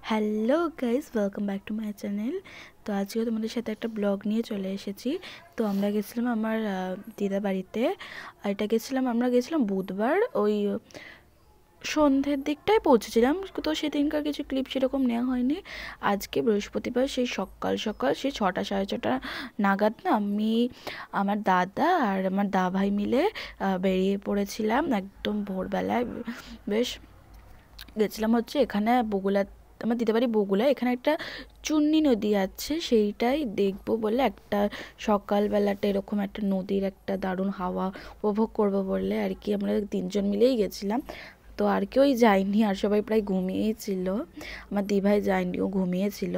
Hello guys, welcome back to my channel. তো আজকে তোমাদের সাথে একটা ব্লগ নিয়ে চলে এসেছি। তো আমরা গেছিলাম আমার দিদা বাড়িতে। আর আমরা গেছিলাম বুধবার ওই সন্ধ্যের দিকটায় পৌঁছেছিলাম। তো সেদিনকার কিছু ক্লিপ সেরকম নেওয়া হয়নি। আজকে বৃহস্পতিবার সেই সকাল সকাল সেই 6টা সাড়ে 6টা নাগাদ না আমি, আমার দাদা আর আমার ভাই মিলে বেরিয়ে পড়েছিলাম একদম ভোরবেলায়। বেশ গেছিলাম হচ্ছে এখানে বগুলা, আমার দিতে পারি বগুলা, এখানে একটা চুন্নি নদী আছে, সেইটাই দেখবো বলে একটা সকালবেলাটা এরকম একটা নদীর একটা দারুণ হাওয়া উপভোগ করবো বলে আর কি আমরা 3জন মিলেই গেছিলাম। তো আর কেউই যায়নি, আর সবাই প্রায় ঘুমিয়েছিল। আমার দিভাই যায়নি, ও ঘুমিয়েছিল।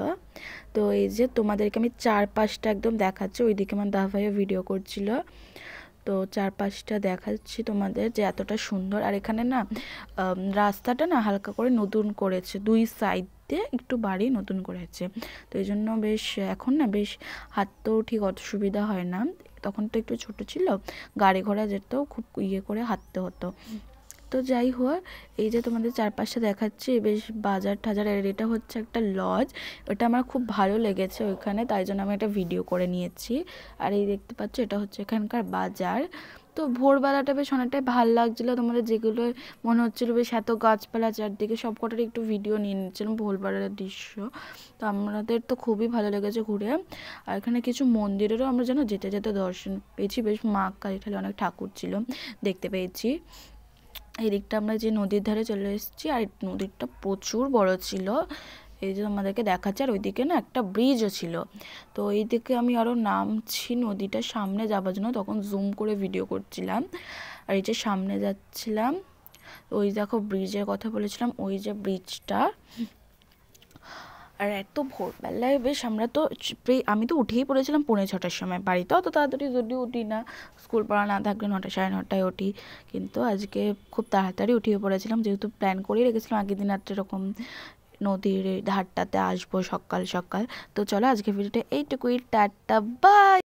তো এই যে তোমাদেরকে আমি চারপাশটা একদম দেখাচ্ছি, ওইদিকে আমার ভাইও ভিডিও করছিল। তো চারপাশটা দেখাচ্ছি তোমাদের যে এতটা সুন্দর। আর এখানে না রাস্তাটা না হালকা করে নতুন করেছে, দুই সাইড দিয়ে একটু বাড়ি নতুন করেছে। তো এই জন্য বেশ এখন না বেশ হাঁটতেও ঠিক অত সুবিধা হয় না। তখন তো একটু ছোট ছিল, গাড়ি ঘোড়া যেতেও খুব ইয়ে করে হাঁটতে হতো। তো যাই হোক, এই যে তোমাদের চারপাশটা দেখাচ্ছি বেশ বাজার টাজার। আর এটা হচ্ছে একটা লজ, ওটা আমার খুব ভালো লেগেছে ওইখানে, তাই জন্য আমি একটা ভিডিও করে নিয়েছি। আর এই দেখতে পাচ্ছ এটা হচ্ছে এখানকার বাজার। তো ভোরবেলাটা বেশ অনেকটাই ভালো লাগছিলো, তোমাদের যেগুলো মনে হচ্ছিলো বেশ এত গাছপালা চারদিকে সব কটার একটু ভিডিও নিয়ে নিচ্ছিলাম ভোরবেলার দৃশ্য। তো আমাদের তো খুবই ভালো লেগেছে ঘুরে। আর এখানে কিছু মন্দিরেরও আমরা যেন যেতে যেতে দর্শন পেয়েছি, বেশ মা কালী ঠালি অনেক ঠাকুর ছিল দেখতে পেয়েছি। এই দিকটা আমরা যে নদীর ধারে চলে এসেছি, আর নদীরটা প্রচুর বড় ছিল, এই যে আমাদেরকে দেখাচ্ছে। আর ওইদিকে না একটা ব্রিজও ছিল। তো এই দিকে আমি আরও নামছি নদীটার সামনে যাবার জন্য, তখন জুম করে ভিডিও করছিলাম। আর এই যে সামনে যাচ্ছিলাম, ওই দেখো ব্রিজের কথা বলেছিলাম, ওই যে ব্রিজটা। আর এত ভোরবেলায় বেশ আমরা তো আমি তো উঠেই পড়েছিলাম 5:45-র সময়। বাড়িতে অত তাড়াতাড়ি যদিও উঠি না, স্কুল পড়া না থাকলে 9টা সাড়ে 9টায় উঠি, কিন্তু আজকে খুব তাড়াতাড়ি উঠিয়ে পড়েছিলাম, যেহেতু প্ল্যান করেই রেখেছিলাম আগের দিন রাত্রে এরকম নদীর ধারটাতে আসবো সকাল সকাল। তো চলো আজকে ভিডিওটা এইটুকুই, টাটা বাই।